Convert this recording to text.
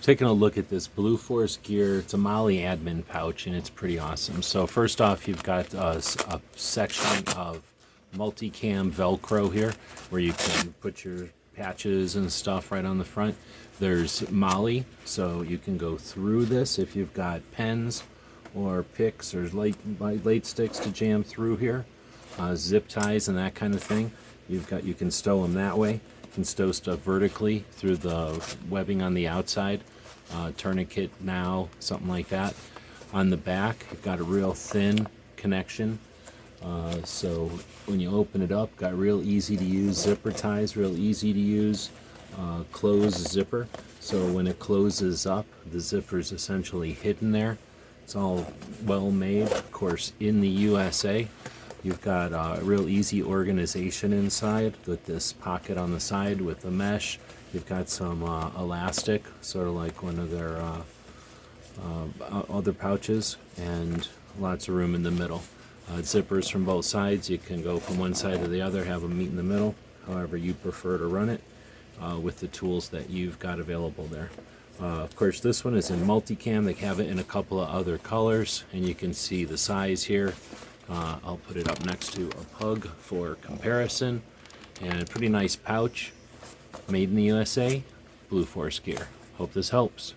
taking a look at this Blue Force gear. It's a MOLLE admin pouch, and it's pretty awesome. So first off, you've got a section of multicam Velcro here, where you can put your patches and stuff right on the front. There's MOLLE, so you can go through this if you've got pens or picks or light sticks to jam through here. Zip ties and that kind of thing. You can stow them that way. You can stow stuff vertically through the webbing on the outside. Tourniquet now, something like that. On the back, you've got a real thin connection. So when you open it up, got real easy to use zipper ties, real easy to use close zipper. So when it closes up, the zipper is essentially hidden there. It's all well made, of course, in the USA. You've got a real easy organization inside with this pocket on the side with the mesh. You've got some elastic, sort of like one of their other pouches, and lots of room in the middle. Zippers from both sides. You can go from one side to the other, have them meet in the middle, however you prefer to run it, with the tools that you've got available there. Of course, this one is in multicam. They have it in a couple of other colors, and you can see the size here. I'll put it up next to a pug for comparison. And a pretty nice pouch, made in the USA, Blue Force gear. Hope this helps.